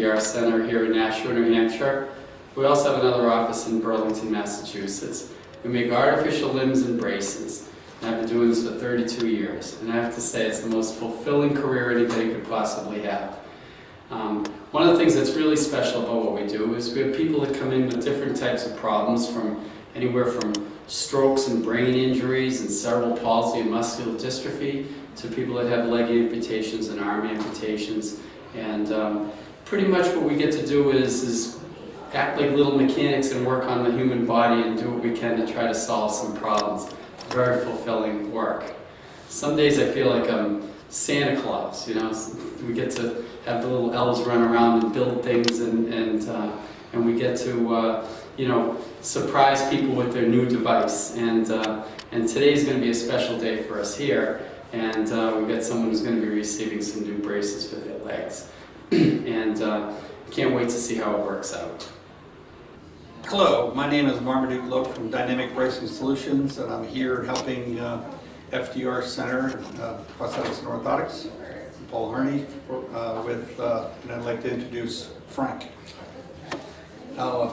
Fdr Center here in Nashua, New Hampshire. We also have another office in Burlington, Massachusetts. We make artificial limbs and braces. And I've been doing this for 32 years. And I have to say it's the most fulfilling career anybody could possibly have. One of the things that's really special about what we do is we have people that come in with different types of problems, from anywhere from strokes and brain injuries and cerebral palsy and muscular dystrophy to people that have leg amputations and arm amputations. And pretty much what we get to do is act like little mechanics and work on the human body and do what we can to try to solve some problems. Very fulfilling work. Some days I feel like I'm Santa Claus, you know. We get to have the little elves run around and build things, and we get to you know, surprise people with their new device. And today's going to be a special day for us here. And we've got someone who's going to be receiving some new braces for their legs. And can't wait to see how it works out. Hello, my name is Marmaduke Lope from Dynamic Bracing Solutions, and I'm here helping Fdr Center, Prosthetics and Orthotics, Paul Harney, and I'd like to introduce Frank.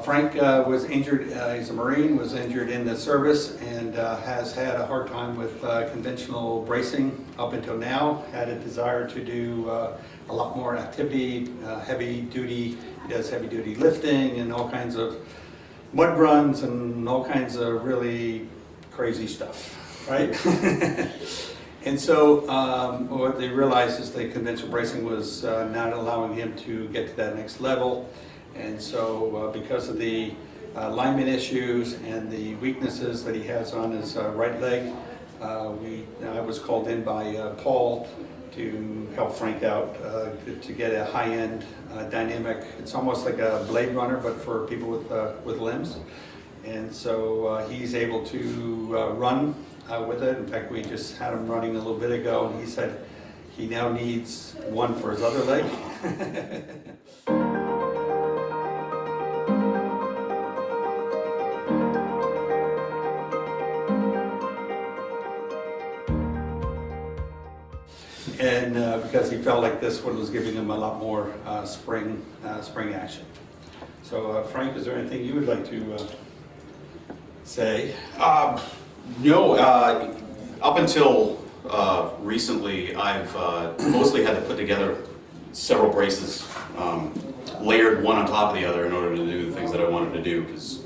Frank was injured, he's a Marine, was injured in the service and has had a hard time with conventional bracing up until now. Had a desire to do a lot more activity, heavy duty, he does heavy duty lifting and all kinds of mud runs and all kinds of really crazy stuff, right? And so what they realized is that conventional bracing was not allowing him to get to that next level. And so because of the alignment issues and the weaknesses that he has on his right leg, I was called in by Paul to help Frank out to get a high-end dynamic. It's almost like a Blade Runner, but for people with limbs. And so he's able to run with it. In fact, we just had him running a little bit ago, and he said he now needs one for his other leg. And because he felt like this one was giving him a lot more spring action. So Frank, is there anything you would like to say? No, up until recently, I've mostly had to put together several braces, layered one on top of the other in order to do the things that I wanted to do, because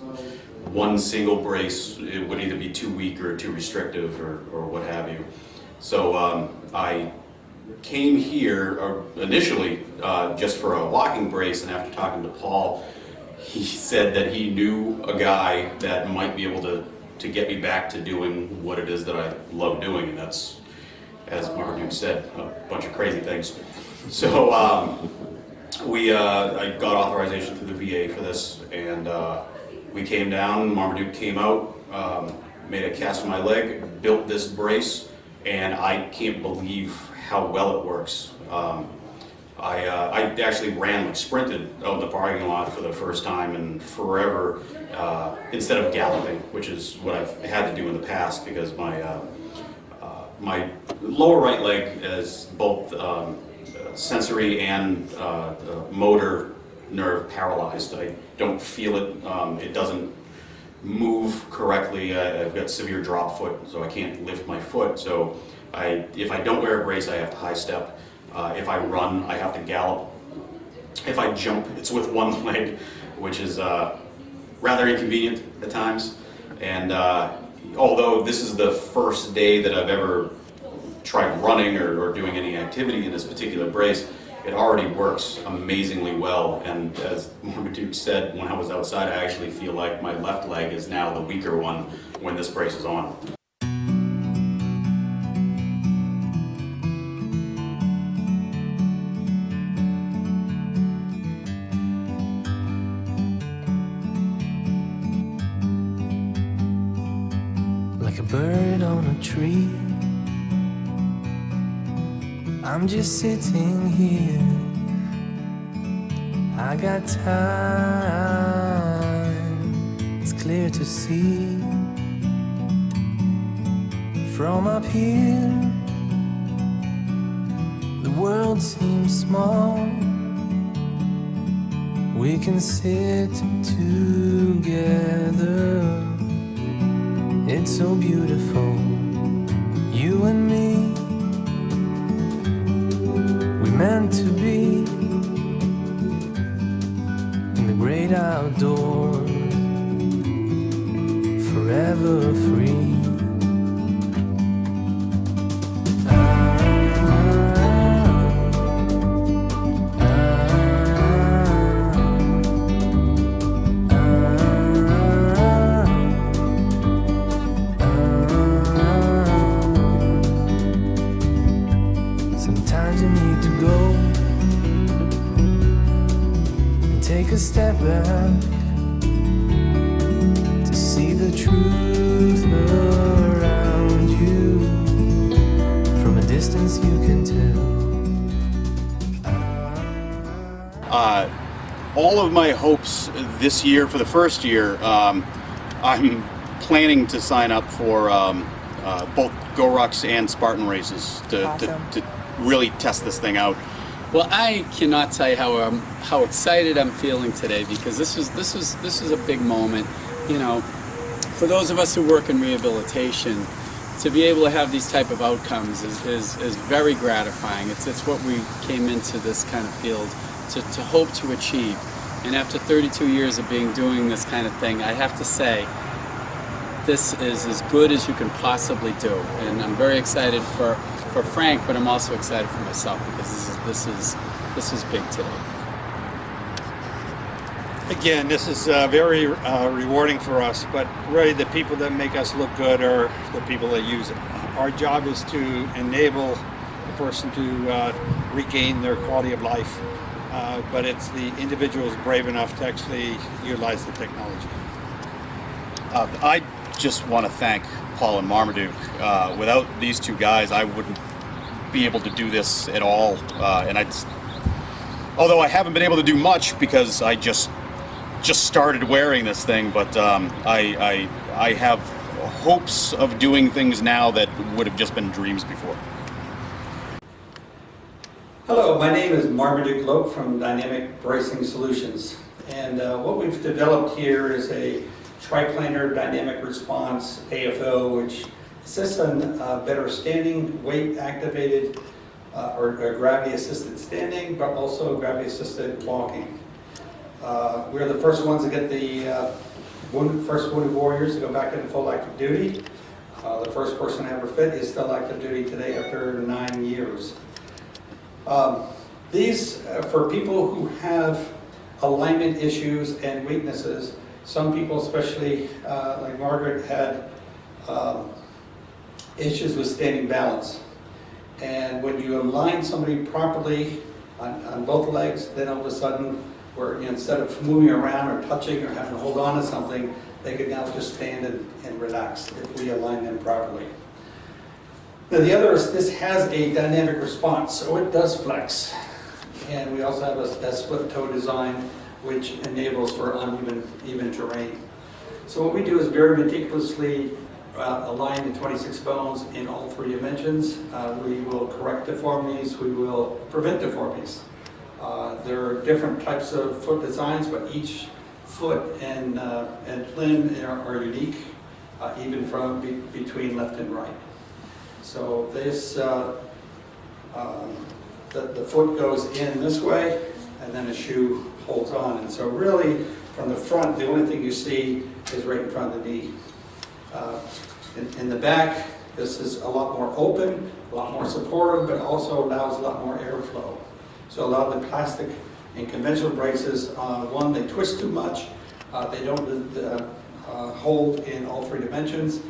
one single brace, it would either be too weak or too restrictive or what have you. So I came here initially just for a walking brace, and after talking to Paul, he said that he knew a guy that might be able to get me back to doing what it is that I love doing, and that's, as Marmaduke said, a bunch of crazy things. So I got authorization through the VA for this, and we came down, Marmaduke came out, made a cast of my leg, built this brace, and I can't believe how well it works. I actually sprinted out in the parking lot for the first time in forever, instead of galloping, which is what I've had to do in the past because my lower right leg is both sensory and motor nerve paralyzed. I don't feel it. It doesn't move correctly. I've got severe drop foot, so I can't lift my foot. So if I don't wear a brace, I have to high step. If I run, I have to gallop. If I jump, it's with one leg, which is rather inconvenient at times. And although this is the first day that I've ever tried running or doing any activity in this particular brace, it already works amazingly well. And as Marmaduke said, when I was outside, I actually feel like my left leg is now the weaker one when this brace is on. Like a bird on a tree, I'm just sitting here. I got time, it's clear to see. From up here, the world seems small. we can sit together. It's so beautiful, you and me. We meant to be in the great outdoors, forever free. Sometimes you need to go and take a step back to see the truth around you. From a distance you can tell. All of my hopes this year, for the first year, I'm planning to sign up for both Go Rucks and Spartan races to really test this thing out. Well, I cannot tell you how excited I'm feeling today, because this is a big moment. You know, for those of us who work in rehabilitation, to be able to have these type of outcomes is very gratifying. It's what we came into this kind of field to hope to achieve. And after 32 years of doing this kind of thing, I have to say, this is as good as you can possibly do. And I'm very excited for Frank, but I'm also excited for myself, because this is big today. Again, this is very rewarding for us, but really the people that make us look good are the people that use it. Our job is to enable the person to regain their quality of life, but it's the individuals brave enough to actually utilize the technology. I just want to thank Paul and Marmaduke. Without these two guys, I wouldn't be able to do this at all. Although I haven't been able to do much because I just started wearing this thing, but I have hopes of doing things now that would have just been dreams before. Hello, my name is Marmaduke Lope from Dynamic Bracing Solutions, and what we've developed here is a triplanar dynamic response AFO, which assists on better standing, weight activated or gravity assisted standing, but also gravity assisted walking. We're the first ones to get the first wounded warriors to go back into full active duty. The first person ever fit is still active duty today after 9 years. These, for people who have alignment issues and weaknesses, some people, especially like Margaret, had issues with standing balance. And when you align somebody properly on both legs, then all of a sudden, instead of moving around or touching or having to hold on to something, they can now just stand and relax if we align them properly. Now the other is, this has a dynamic response, so it does flex. And we also have a split toe design, which enables for uneven terrain. So what we do is very meticulously align the 26 bones in all 3 dimensions. We will correct deformities, we will prevent deformities. There are different types of foot designs, but each foot and limb are unique, even from between left and right. So this, the foot goes in this way, and then the shoe holds on. And so really, from the front, the only thing you see is right in front of the knee. In the back, this is a lot more open, a lot more supportive, but also allows a lot more airflow. So a lot of the plastic and conventional braces, one, they twist too much, they don't hold in all 3 dimensions,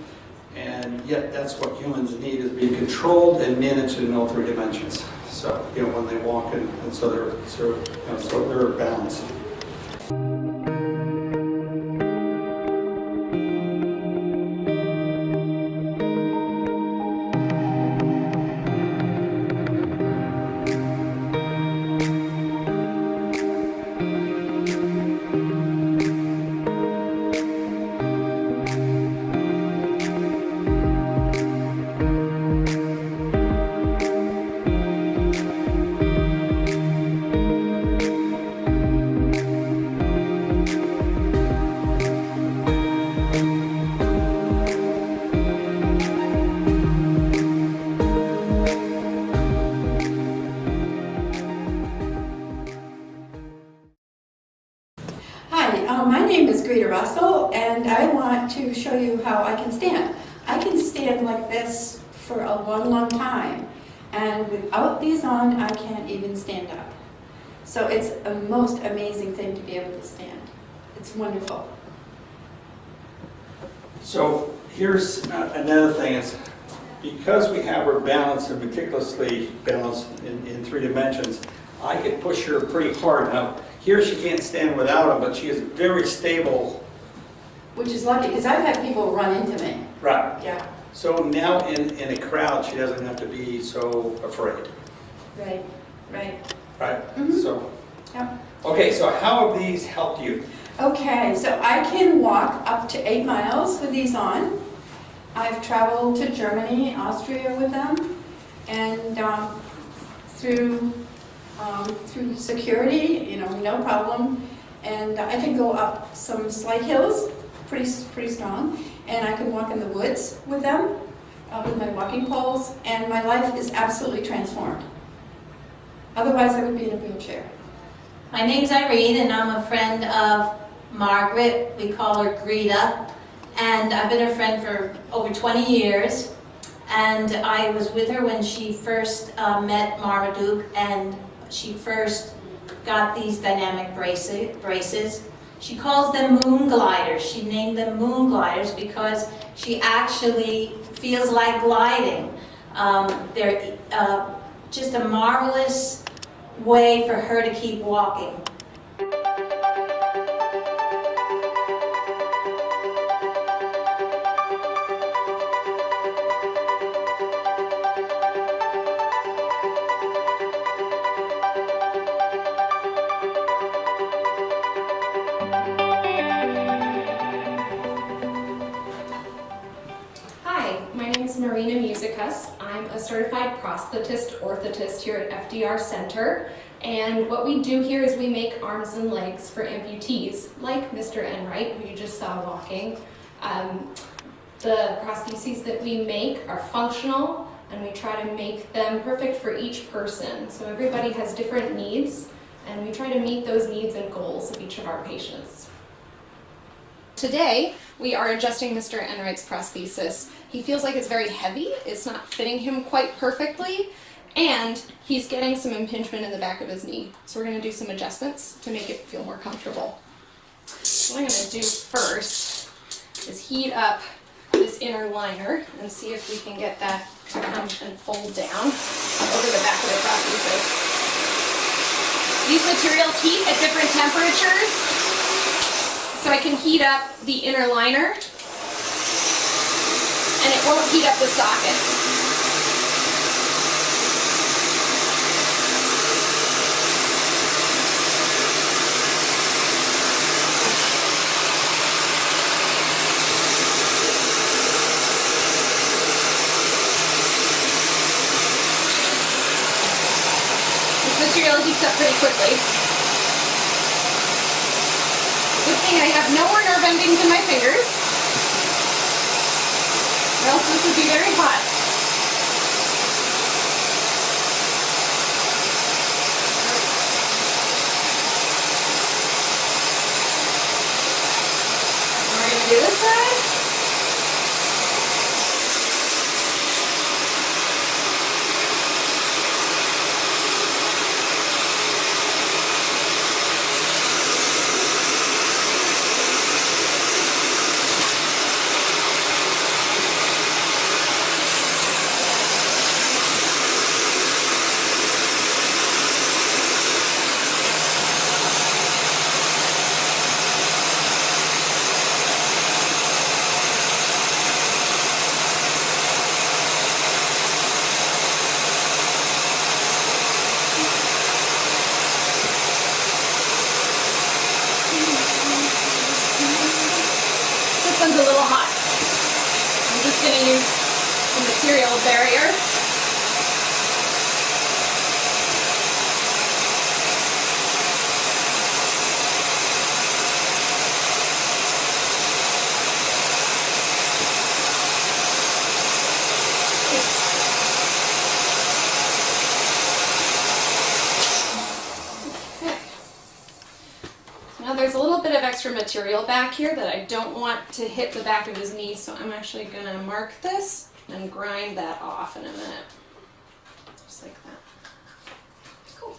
and yet that's what humans need, is being controlled and managed in all 3 dimensions. So, when they walk, and so they're balanced. Hi, my name is Greta Russell, and I want to show you how I can stand. I can stand like this for a long, long time, and without these on, I can't even stand up. So it's a most amazing thing to be able to stand. It's wonderful. So here's another thing is, because we have her balanced and meticulously balanced in 3 dimensions, I could push her pretty hard. Now, here she can't stand without them, but she is very stable. Which is lucky, because I've had people run into me. Right. Yeah, So now in a crowd, she doesn't have to be so afraid. right, right. Right? Mhm. So, Yeah. okay, so how have these helped you? Okay, so I can walk up to 8 miles with these on. I've traveled to Germany, Austria with them, and through security, no problem. And I can go up some slight hills, pretty strong, and I can walk in the woods with them, with my walking poles, and my life is absolutely transformed. Otherwise, I would be in a wheelchair. My name's Irene, and I'm a friend of Margaret. We call her Greta. And I've been her friend for over 20 years. And I was with her when she first met Marmaduke, and she first got these dynamic braces. She calls them moon gliders. She named them moon gliders because she actually feels like gliding. They're just a marvelous way for her to keep walking. Hi, my name is Marina Musicus. I'm a certified prosthetist orthotist here at Fdr Center. And what we do here is we make arms and legs for amputees, like Mr. Enright, who you just saw walking. The prostheses that we make are functional, and we try to make them perfect for each person. So everybody has different needs, and we try to meet those needs and goals of each of our patients. Today, we are adjusting Mr. Enright's prosthesis. He feels like it's very heavy, it's not fitting him quite perfectly, and he's getting some impingement in the back of his knee. So we're going to do some adjustments to make it feel more comfortable. What I'm going to do first is heat up this inner liner and see if we can get that to come and fold down over the back of the prosthesis. These materials heat at different temperatures, so I can heat up the inner liner and it won't heat up the socket. Material heats up pretty quickly. Good thing I have no more nerve endings in my fingers, or else this would be very hot. We're going to do this side. One's a little hot. I'm just going to use a material barrier. Now there's a little bit of extra material back here that I don't want to hit the back of his knee, so I'm actually going to mark this and grind that off in a minute. Just like that. Cool.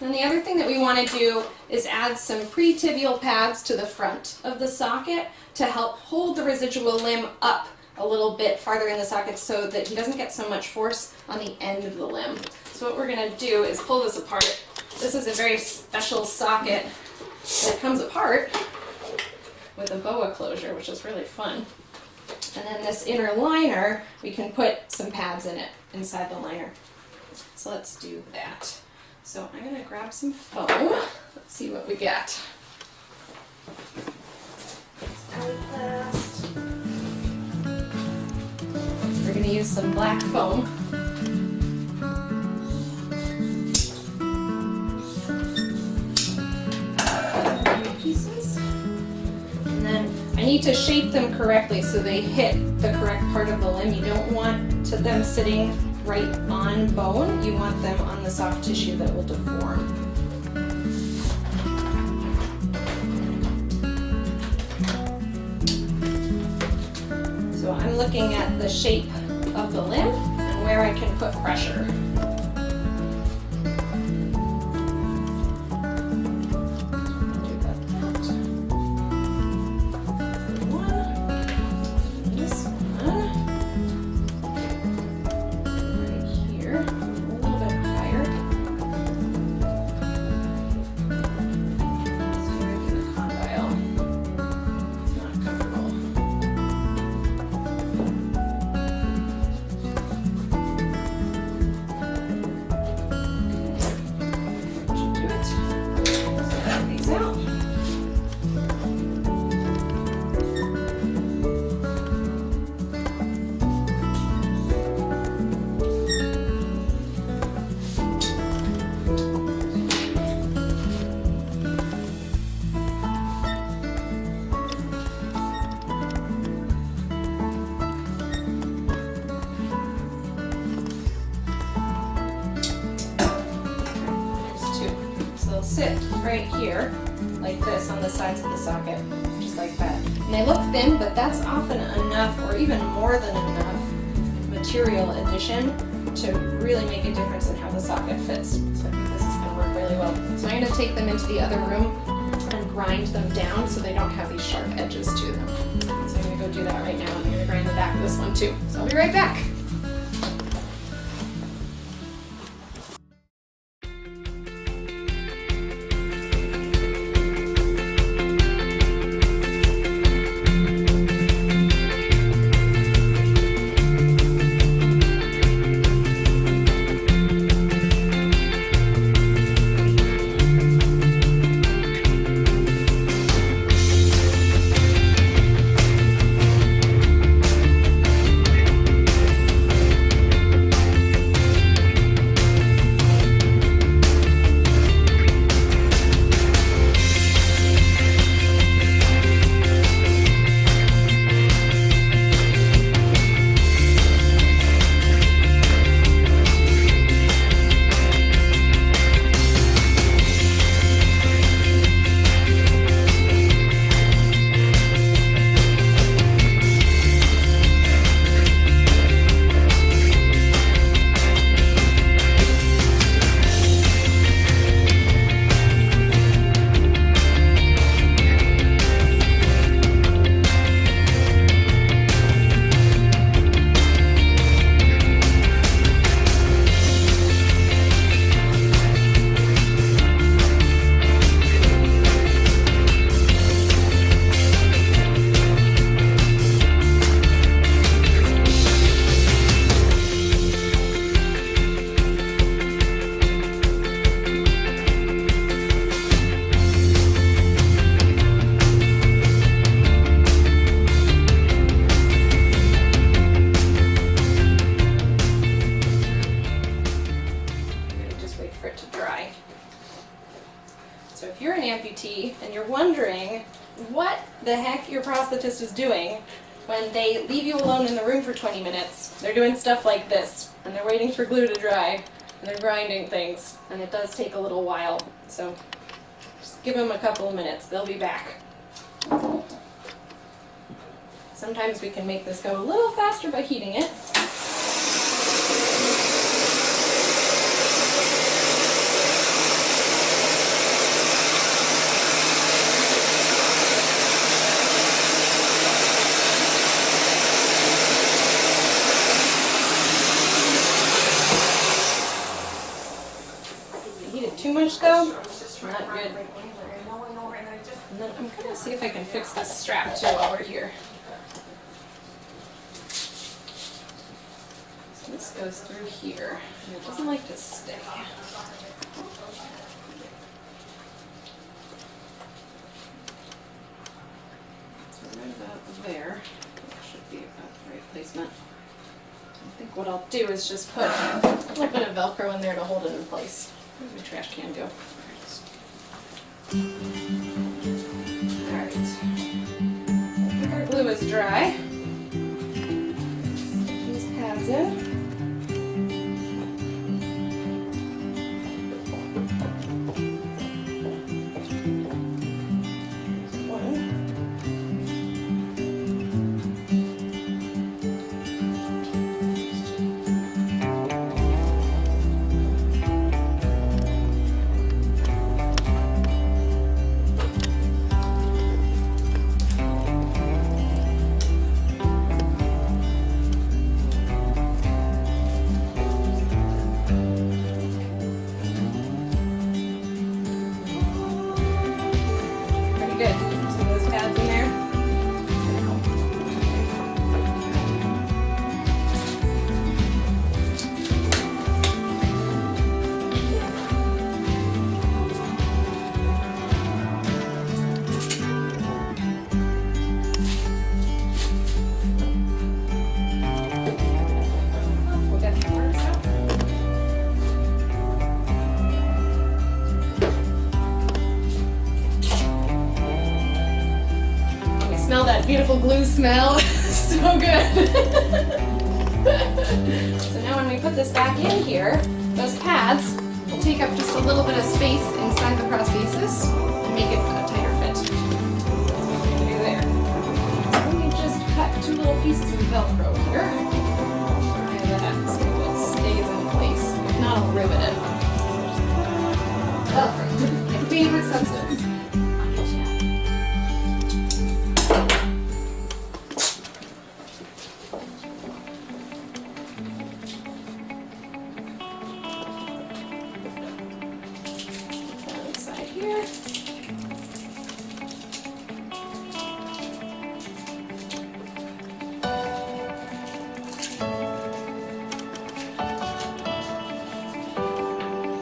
Then the other thing that we want to do is add some pre-tibial pads to the front of the socket to help hold the residual limb up a little bit farther in the socket so that he doesn't get so much force on the end of the limb. So what we're going to do is pull this apart. This is a very special socket that comes apart with a boa closure, which is really fun. And then this inner liner, we can put some pads in it, inside the liner. So let's do that. So I'm going to grab some foam. Let's see what we get. We're going to use some black foam. Pieces. And then I need to shape them correctly so they hit the correct part of the limb. You don't want them sitting right on bone. You want them on the soft tissue that will deform. So I'm looking at the shape of the limb and where I can put pressure. Sit right here, like this, on the sides of the socket, just like that. And they look thin, but that's often enough, or even more than enough, material addition to really make a difference in how the socket fits. So I think this is going to work really well. So I'm going to take them into the other room and grind them down so they don't have these sharp edges to them. So I'm going to go do that right now, and I'm going to grind the back of this one too. So I'll be right back. And you're wondering what the heck your prosthetist is doing when they leave you alone in the room for 20 minutes. They're doing stuff like this, and they're waiting for glue to dry, and they're grinding things, and it does take a little while. So just give them a couple of minutes. They'll be back. Sometimes we can make this go a little faster by heating it. Heated too much though? Not good. And then I'm gonna see if I can fix this strap too while we're here. So this goes through here, and it doesn't like to stay. So right about there, that should be about the right placement. I think what I'll do is just put a little bit of Velcro in there to hold it in place. Where'd my trash can go? Alright. I think our glue is dry. Stick these pads in. Good. See those pads in there? We'll get the marks out. Smell that beautiful glue smell. So good. So now when we put this back in here, those pads will take up just a little bit of space inside the prosthesis and make it a tighter fit. So what we're gonna do there. So let me just cut 2 little pieces of Velcro here. Try that so it stays in place. If not, I'll rivet it. Velcro, my favorite substance.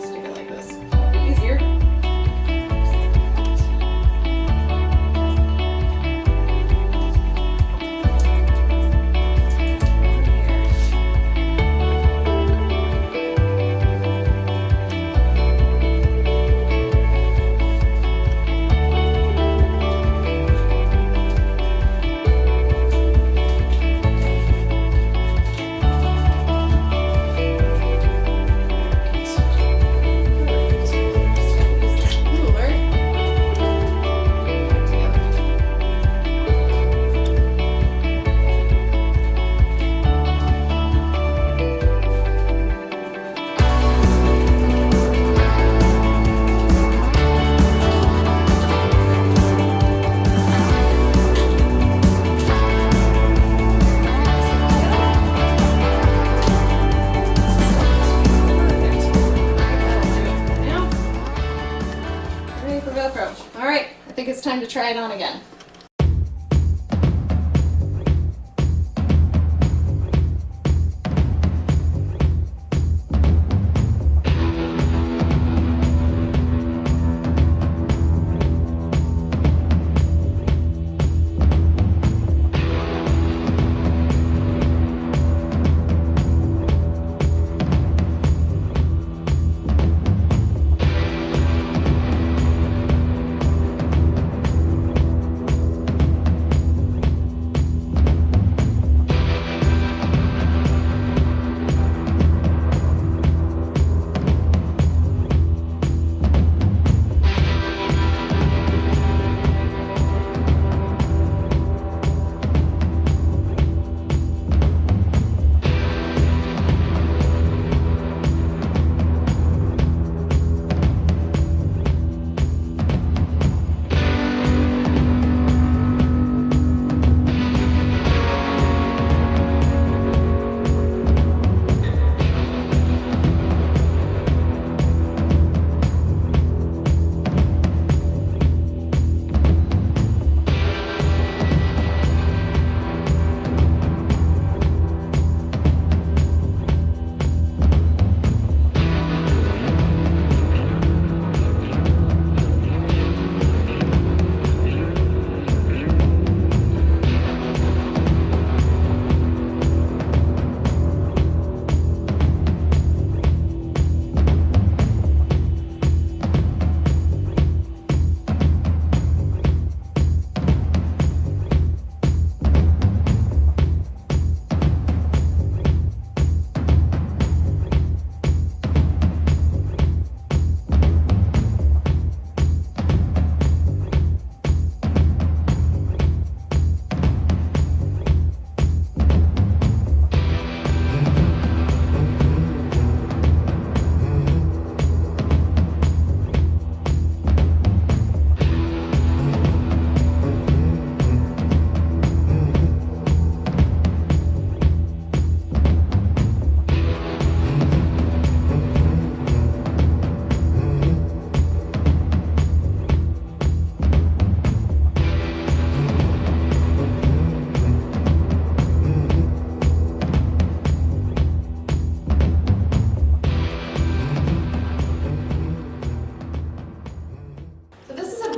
Stick it like this. Easier. All right, I think it's time to try it on again.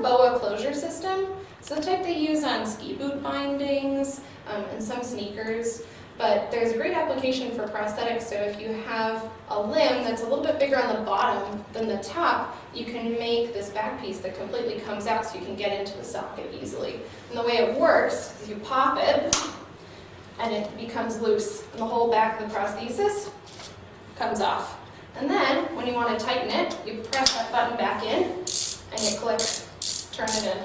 boa closure system. It's the type they use on ski boot bindings and some sneakers. But there's a great application for prosthetics, so if you have a limb that's a little bit bigger on the bottom than the top, you can make this back piece that completely comes out so you can get into the socket easily. And the way it works is you pop it, and it becomes loose, and the whole back of the prosthesis comes off. And then, when you want to tighten it, you press that button back in, and you click, turn it in.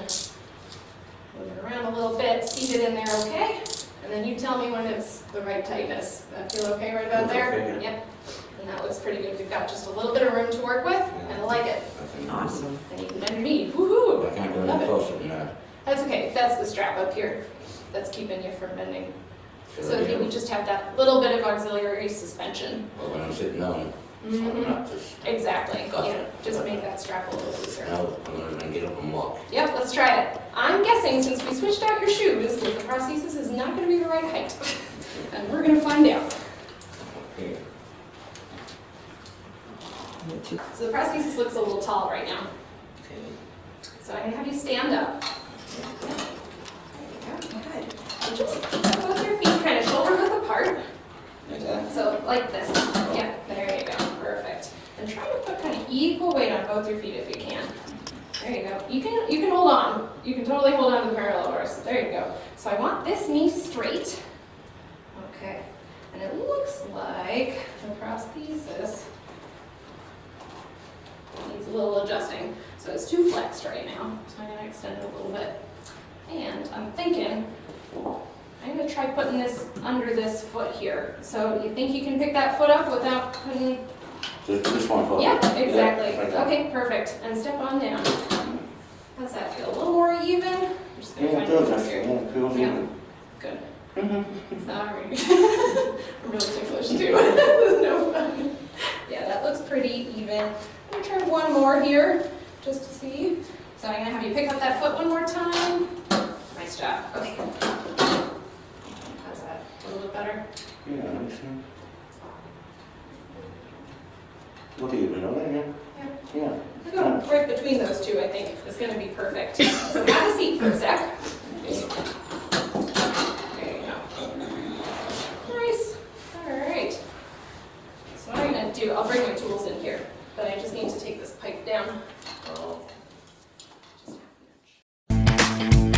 Move it around a little bit, seat it in there okay, and then you tell me when it's the right tightness. That feel okay right about there? Okay. Yep. And that looks pretty good. We've got just a little bit of room to work with, and I like it. Awesome. And you can bend your knee. Woohoo! I can't go Love any it. closer than that. That's okay. That's the strap up here that's keeping you from bending. So yeah. we just have that little bit of auxiliary suspension. Well, when I'm sitting down, I'm Mhm. not just, Exactly. Gotcha. Yeah, just make that strap a little looser. now I'm gonna get up and walk. Yep, let's try it. I'm guessing since we switched out your shoes, that the prosthesis is not going to be the right height. And we're going to find out. Okay. So the prosthesis looks a little tall right now. Okay. So I'm going to have you stand up. There you go. Good. And just put both your feet kind of shoulder width apart. Like that? So like this. Yeah, there you go. Perfect. And try to put kind of equal weight on both your feet if you can. There you go. You can hold on. You can totally hold on to the parallel bars. There you go. So I want this knee straight. Okay. And it looks like the prosthesis needs a little adjusting. So it's too flexed right now. So I'm going to extend it a little bit. And I'm thinking I'm going to try putting this under this foot here. So you think you can pick that foot up without putting... Just one foot. Yeah, exactly. like that. Okay, perfect. And step on down. How's that feel? A little more even? I'm just Yeah, going to it find does, it actually. here. Yeah, it feels Yeah. even. Good. Mhm. Sorry. I'm really ticklish too. This is no fun. Yeah, that looks pretty even. I'm going to try one more here just to see. So I'm going to have you pick up that foot one more time. Nice job. Okay. How's that? A little bit better? Yeah, I understand. Look at you, you know that, yeah? Yeah. We'll go right between those two, I think, is going to be perfect. So have a seat for a sec. There you go. Nice. All right. So what I'm going to do, I'll bring my tools in here, but I just need to take this pipe down. Just half an inch.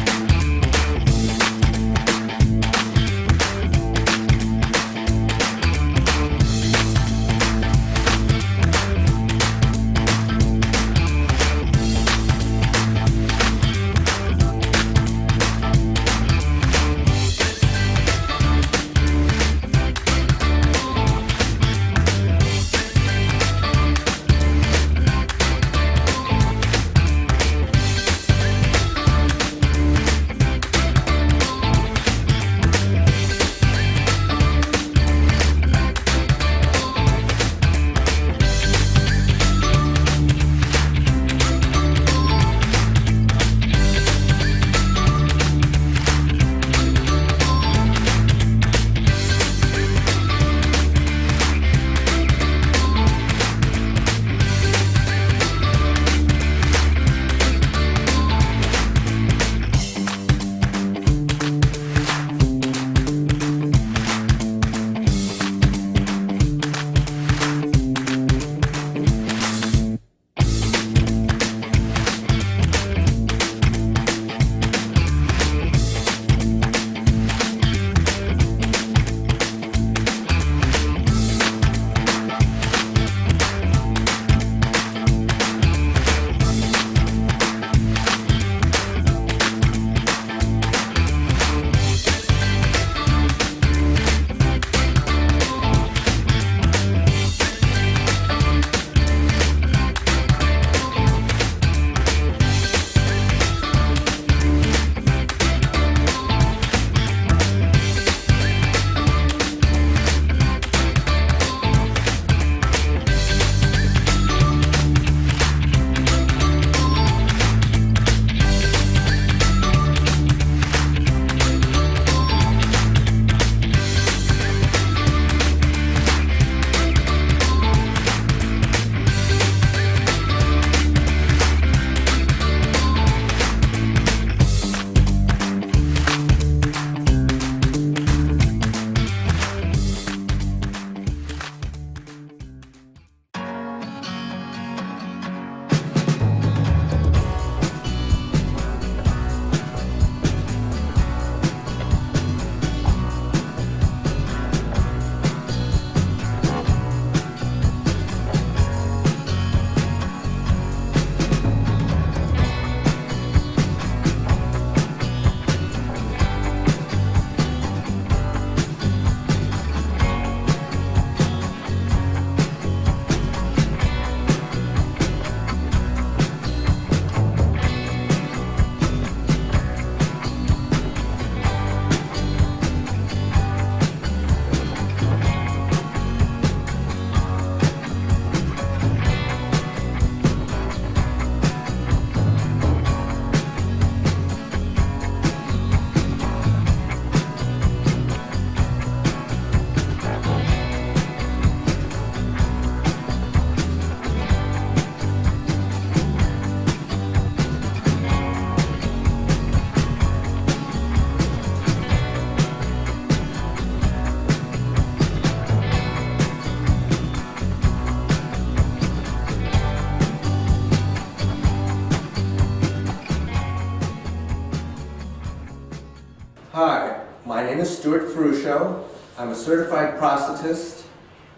Hi, my name is Stuart Ferruccio. I'm a certified prosthetist,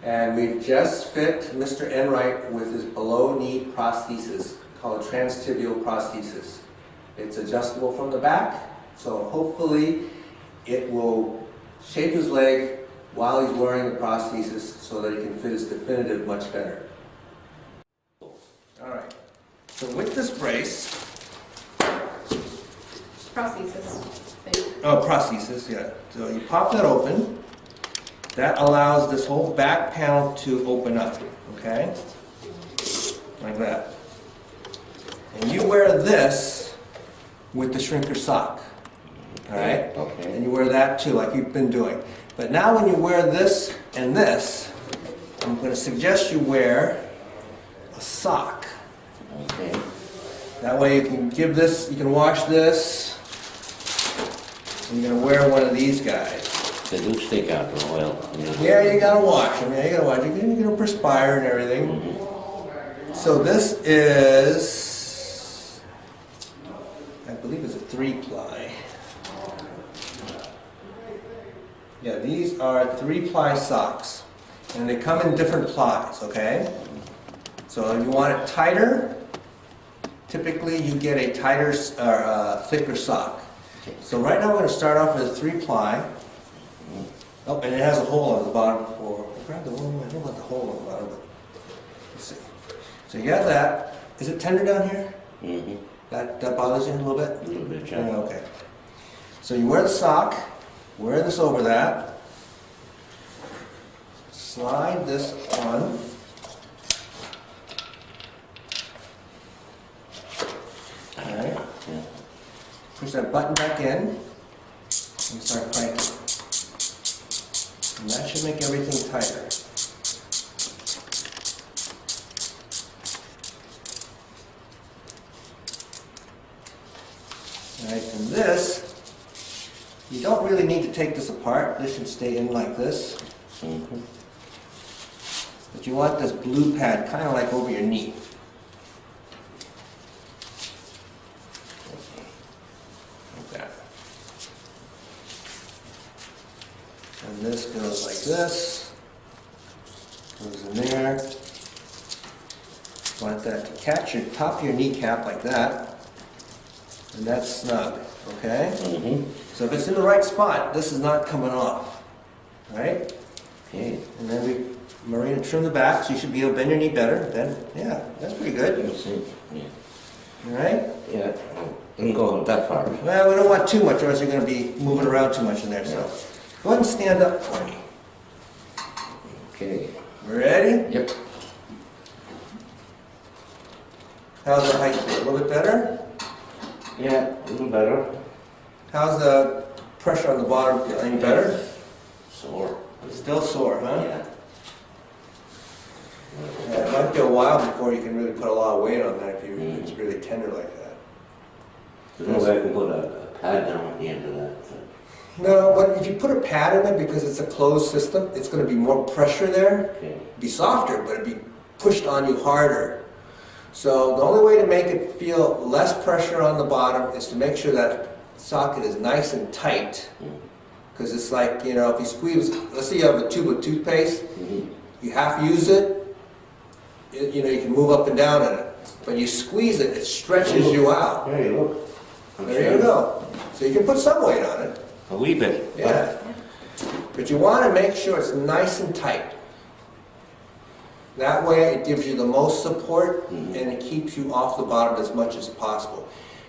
and we've just fit Mr. Enright with his below-knee prosthesis called transtibial prosthesis. It's adjustable from the back, so hopefully it will shape his leg while he's wearing the prosthesis so that he can fit his definitive much better. All right, so with this brace, Prosthesis. oh, prosthesis, yeah. So you pop that open. That allows this whole back panel to open up, okay? Like that. And you wear this with the shrinker sock, all right? Okay. And you wear that too, like you've been doing. But now when you wear this and this, I'm going to suggest you wear a sock. Okay. That way you can give this, you can wash this, and you're going to wear one of these guys. They do stick out the oil. Yeah, you gotta wash. I mean, you gotta wash. You're gonna perspire and everything. So this is, I believe it's a 3-ply. Yeah, these are 3-ply socks, and they come in different plies. Okay. So if you want it tighter, typically you get a tighter or thicker sock. So right now we're gonna start off with a 3-ply. Oh, and it has a hole on the bottom for, grab the one, I don't want the hole on the bottom, but, let's see. So you got that. Is it tender down here? Mm-hmm. That bothers you a little bit? A little bit, Yeah, yeah. okay. So you wear the sock, wear this over that, slide this on. Alright, Yeah. push that button back in, and start cranking. And that should make everything tighter. Alright, and this, you don't really need to take this apart. This should stay in like this. Mm-hmm. But you want this blue pad kind of like over your knee. Like that. And this goes like this, goes in there. Want that to catch your top of your kneecap like that, and that's snug, okay? Mm-hmm. So if it's in the right spot, this is not coming off, right? Okay. And then Marina, trim the back, so you should be able to bend your knee better. Then, yeah, that's pretty good, Let's see. Yeah. all right? Yeah. Didn't go that far. Well, we don't want too much, or else you're going to be moving around too much in there, so go ahead and stand up for me. Okay. Ready? Yep. How's the height feel? A little bit better? Yeah, a little better. How's the pressure on the bottom feel? Any better? Sore. Still sore, huh? Yeah. Yeah, it might be a while before you can really put a lot of weight on that if it's really tender like that. There's no way I can put a pad down at the end of that. So. No, but if you put a pad in it, because it's a closed system, it's going to be more pressure there. Okay. Be softer, but it'd be pushed on you harder. So the only way to make it feel less pressure on the bottom is to make sure that socket is nice and tight. Because it's like, you know, if you squeeze, let's say you have a tube of toothpaste, you half use it, you know, you can move up and down in it. But you squeeze it, it stretches you out. There you look. There you go. So you can put some weight on it. A wee bit. Yeah. But you want to make sure it's nice and tight. That way it gives you the most support and it keeps you off the bottom as much as possible.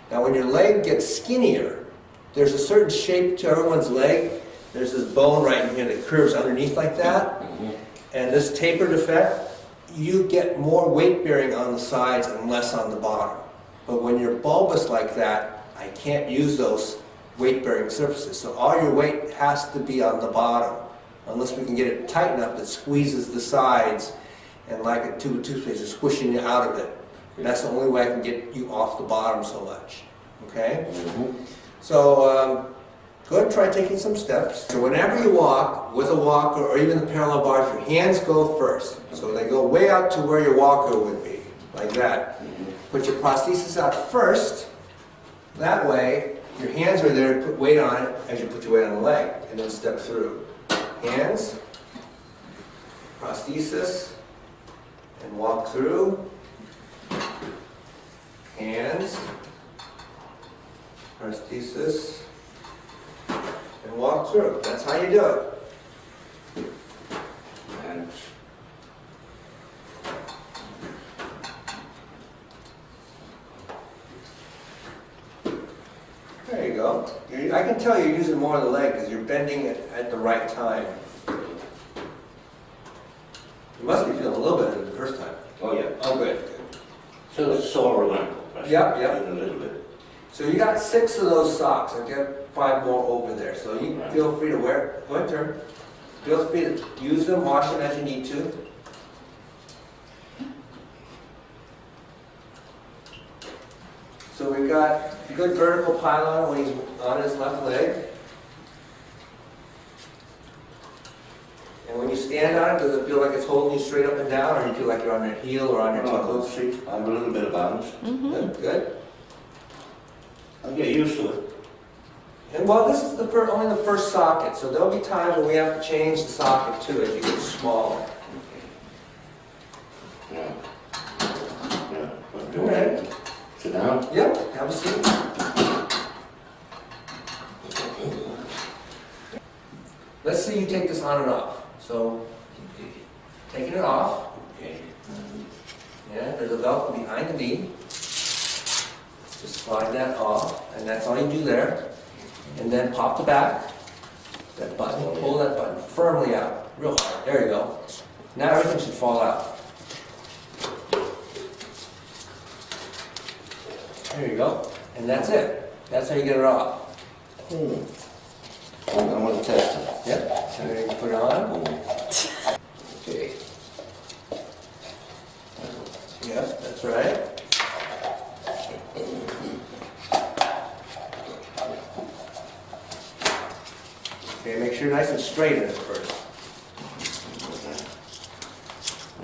Now when your leg gets skinnier, there's a certain shape to everyone's leg. There's this bone right in here that curves underneath like that. And this tapered effect, you get more weight bearing on the sides and less on the bottom. But when you're bulbous like that, I can't use those weight bearing surfaces. So all your weight has to be on the bottom, unless we can get it tight enough that squeezes the sides and like a tube of toothpaste is squishing you out of it. And that's the only way I can get you off the bottom so much. Okay? So go ahead and try taking some steps. So whenever you walk with a walker or even the parallel bars, your hands go first. So they go way out to where your walker would be, like that. Put your prosthesis out first. That way Your hands are there to put weight on it as you put your weight on the leg, and then step through. Hands, prosthesis, and walk through. Hands, prosthesis, and walk through. That's how you do it. And There you go. I can tell you're using more of the leg because you're bending it at the right time. You must be feeling a little better than the first time. oh yeah, Oh, good. so it's sore around. Yep, yep. A little bit. So you got 6 of those socks. I'll get 5 more over there. So you feel free to wear. Go ahead, turn. Feel free to use them, wash them as you need to. So we've got a good vertical pylon when he's on his left leg. And when you stand on it, does it feel like it's holding you straight up and down, or do you feel like you're on your heel or on your toes? See, I have a little bit of balance. Good, good. I'll get used to it. And well, this is only the first socket, so there'll be times when we have to change the socket too as you get smaller. Yeah. Yeah. All right. Sit down. Yep, have a seat. Let's see you take this on and off. So, taking it off. Okay. Yeah, there's a Velcro behind the knee. Just slide that off, and that's all you do there. And then pop the back. That button, pull that button firmly out, real hard. There you go. Now everything should fall out. There you go. And that's it. That's how you get it off. I want to test it. Yep. So there you put it on. Okay. Yep, that's right. Okay, make sure you're nice and straight in it first.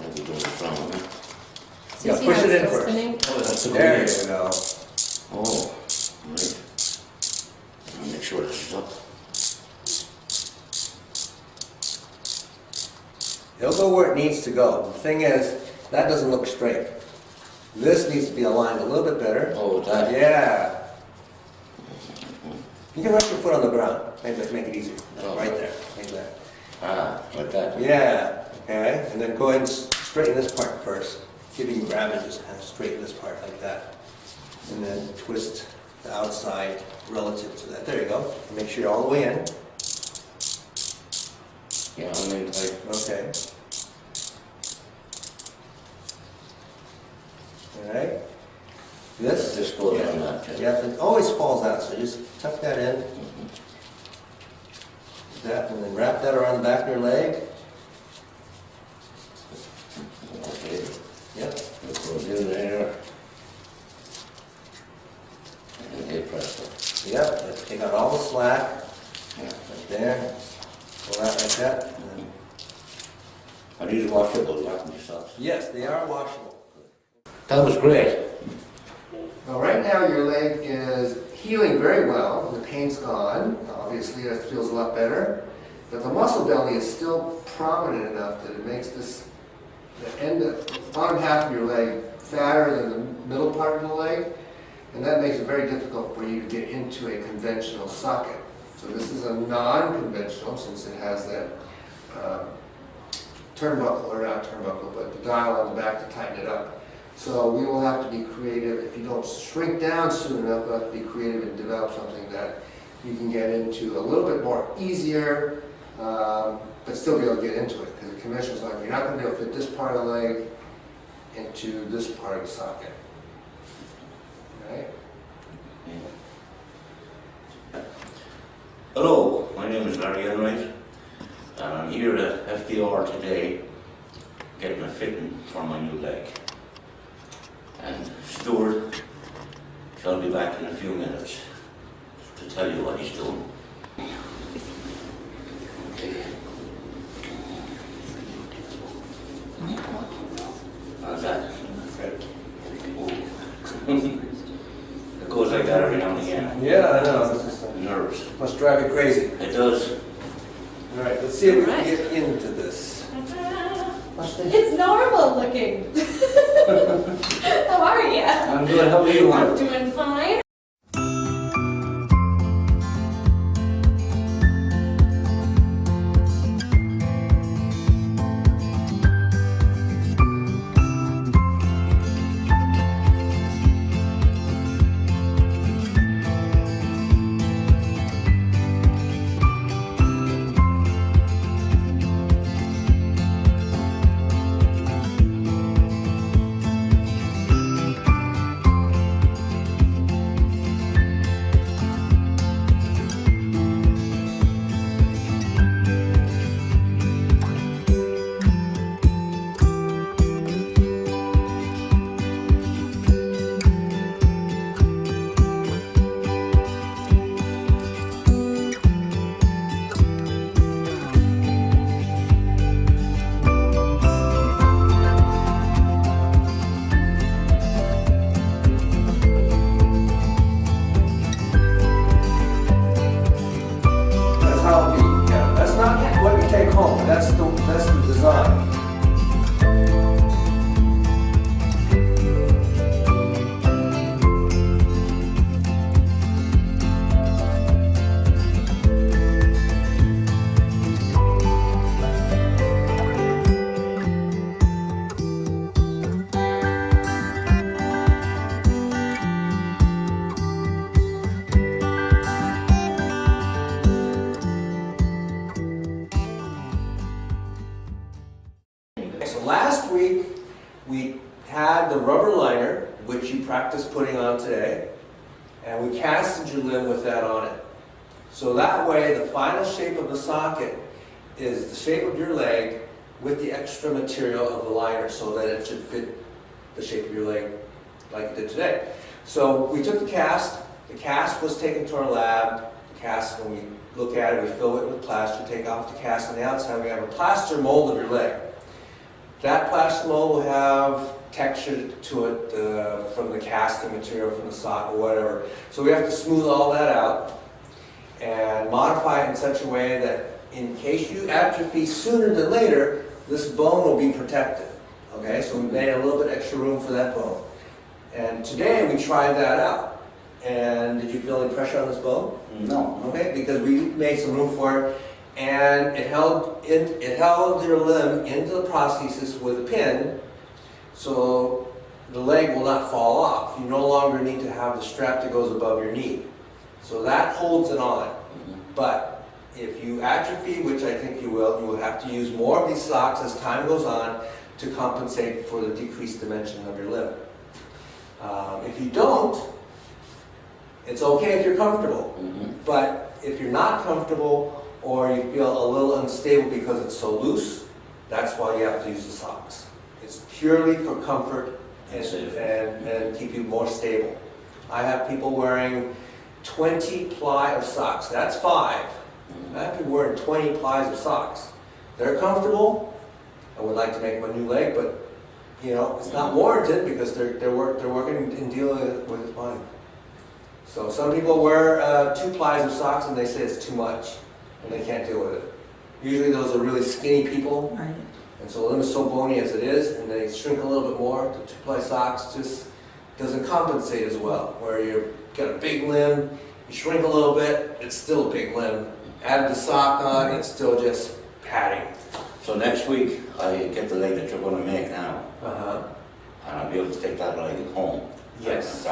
I'll be doing the front one. Yeah, see push how it in it's first. spinning? Oh, that's a There good you go. Oh, right. I'll make sure this is up. It'll go where it needs to go. The thing is, that doesn't look straight. This needs to be aligned a little bit better. Oh, that. Yeah. You can rest your foot on the ground. Make it easier. Oh. Right there, like that. Ah, like that. Yeah, okay. And then go ahead and straighten this part first. See if you can grab it, just kind of straighten this part like that. And then twist the outside relative to that. There you go. Make sure you're all the way in. Yeah, I mean, like, Okay. All right. This? Just goes on that. Yeah, it always falls out, so just tuck that in. That, and then wrap that around the back of your leg. Okay. Yep. It goes in there. Okay, presto. Yep, just take out all the slack. Yeah. Right there. Pull that like that. And then, Are these washable, like these socks? yes, they are washable. That was great. Well, right now your leg is healing very well. The pain's gone. Obviously, it feels a lot better. But the muscle belly is still prominent enough that it makes this, the bottom half of your leg fatter than the middle part of the leg. And that makes it very difficult for you to get into a conventional socket. So this is a non-conventional, since it has that turnbuckle, or not turnbuckle, but the dial on the back to tighten it up. So we will have to be creative. If you don't shrink down soon enough, we'll have to be creative and develop something that you can get into a little bit more easier, but still be able to get into it. Because the conventional socket, you're not going to be able to fit this part of the leg into this part of the socket. Right? Hello, my name is Fdr Enright, and I'm here at Fdr today getting a fitting for my new leg. And Stuart shall be back in a few minutes to tell you what he's doing. Okay. How's that? Of course I got it every now and again. Yeah, I know. It's just, Nerves. must drive you crazy. It does. All right, let's see if we can get into this. What's this? It's normal looking. How are you? I'm good. How are you? I'm doing fine. That's how it be. Yeah, that's not what you take home. That's the design. So last week, we had the rubber liner, which you practiced putting on today, and we casted your limb with that on it. So that way, the final shape of the socket is the shape of your leg with the extra material of the liner so that it should fit the shape of your leg like it did today. So we took the cast was taken to our lab. The cast, when we look at it, we fill it with plaster, take off the cast on the outside, we have a plaster mold of your leg. That plaster mold will have texture to it from the casting material, from the sock or whatever. So we have to smooth all that out and modify it in such a way that in case you atrophy sooner than later, this bone will be protected. Okay, so we made a little bit extra room for that bone. And today we tried that out. And did you feel any pressure on this bone? No. Okay, because we made some room for it, and it held your limb into the prosthesis with a pin, so the leg will not fall off. You no longer need to have the strap that goes above your knee. So that holds it on. But if you atrophy, which I think you will have to use more of these socks as time goes on to compensate for the decreased dimension of your limb. If you don't, it's okay if you're comfortable. But if you're not comfortable or you feel a little unstable because it's so loose, that's why you have to use the socks. It's purely for comfort and keep you more stable. I have people wearing 20 ply of socks. That's 5. I have people wearing 20 plies of socks. They're comfortable. I would like to make them a new leg, but you know, it's not warranted because they're working and dealing with it fine. So some people wear 2 plies of socks and they say it's too much and they can't deal with it. Usually those are really skinny people, Right. and so the limb is so bony as it is, and they shrink a little bit more. The 2-ply socks just doesn't compensate as well. Where you've got a big limb, you shrink a little bit, it's still a big limb. Add the sock on, it's still just padding. So next week, I get the leg that you're going to make now, Uh-huh. and I'll be able to take that leg home. Yes. Is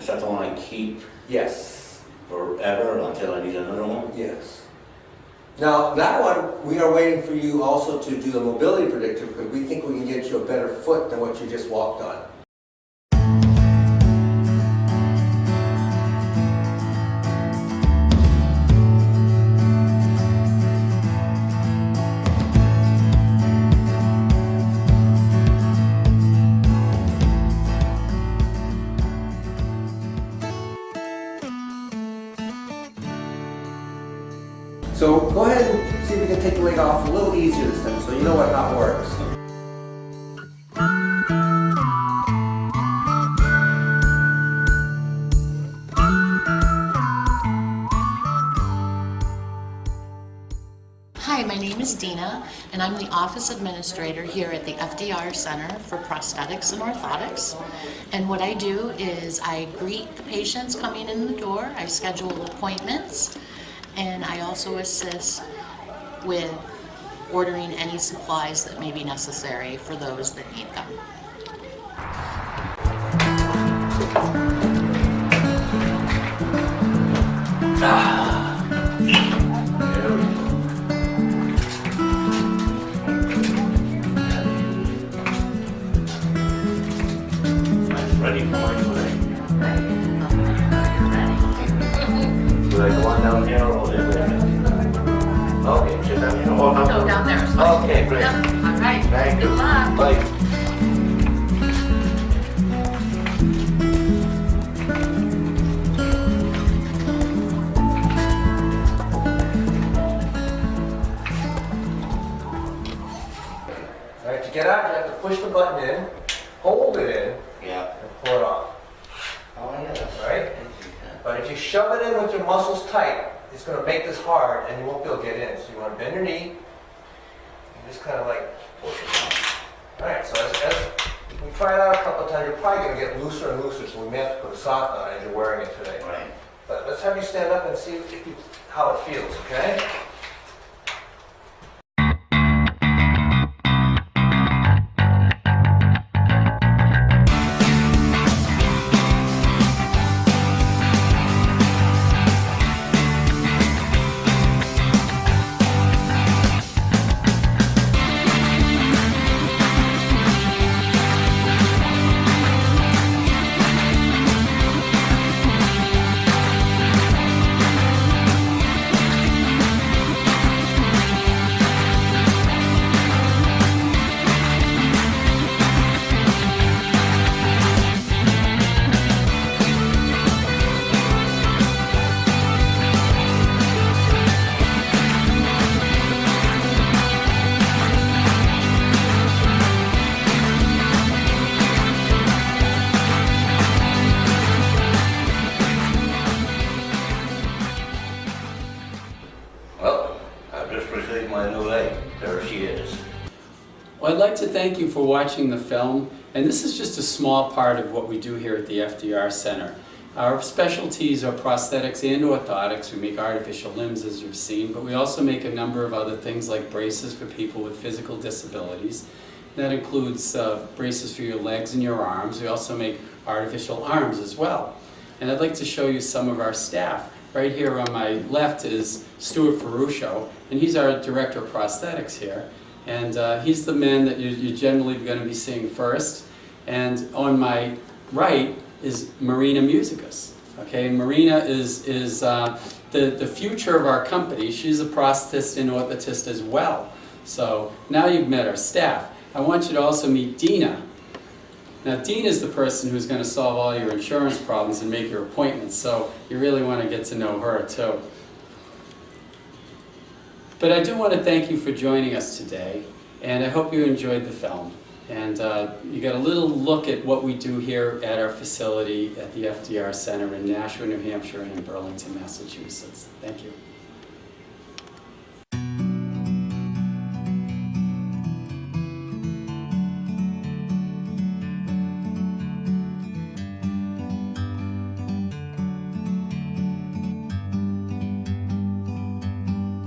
that the one I keep Yes. forever until I need another one? Yes. Now, that one, we are waiting for you also to do the mobility predictor because we think we can get you a better foot than what you just walked on. So go ahead and see if we can take the leg off a little easier this time so you know how it works. Hi, my name is Dina, and I'm the office administrator here at the FDR Center for Prosthetics and Orthotics. And what I do is I greet the patients coming in the door, I schedule appointments, and I also assist with ordering any supplies that may be necessary for those that need them. Ready for my play. Should I go on down here or is it? Okay, sit down here. Oh, no. Go down there. Okay, great. All right. Thank you. Good luck. Bye. All right, to get out, you have to push the button in, hold it in, Yeah. and pull it off. Oh, yes. Right? But if you shove it in with your muscles tight, it's going to make this hard and you won't be able to get in. So you want to bend your knee and just kind of like push it down. All right, so as we try it out a couple of times, you're probably going to get looser and looser, so we may have to put a sock on as you're wearing it today. Right. But let's have you stand up and see how it feels, okay? Well, I've just received my new leg. There she is. Well, I'd like to thank you for watching the film, and this is just a small part of what we do here at the FDR Center. Our specialties are prosthetics and orthotics. We make artificial limbs, as you've seen, but we also make a number of other things like braces for people with physical disabilities. That includes braces for your legs and your arms. We also make artificial arms as well. And I'd like to show you some of our staff. Right here on my left is Stuart Ferruccio, and he's our director of prosthetics here. And he's the man that you're generally going to be seeing first. And on my right is Marina Musicus. Okay, and Marina is the future of our company. She's a prosthetist and orthotist as well. So now you've met our staff. I want you to also meet Dina. Now Dina is the person who's going to solve all your insurance problems and make your appointments, so you really want to get to know her too. But I do want to thank you for joining us today, and I hope you enjoyed the film. And you got a little look at what we do here at our facility at the FDR Center in Nashua, New Hampshire, and in Burlington, Massachusetts. Thank you.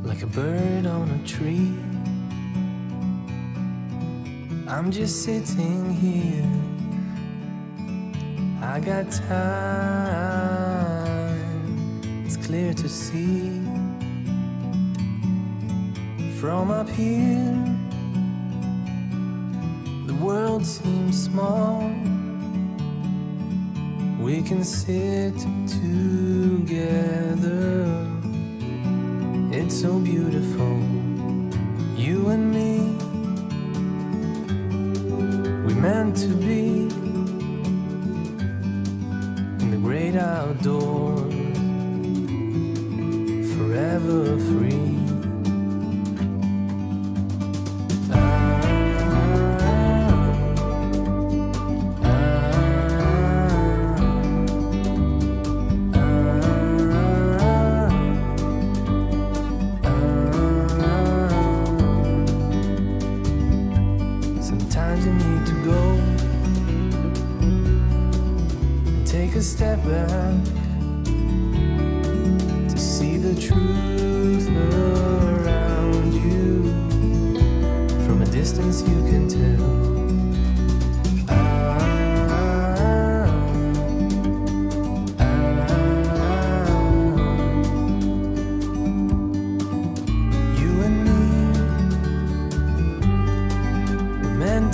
Like a bird on a tree, I'm just sitting here. I got time, it's clear to see. From up here, the world seems small. We can sit together. It's so beautiful, you and me. We meant to be in the great outdoors, forever free.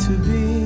to be.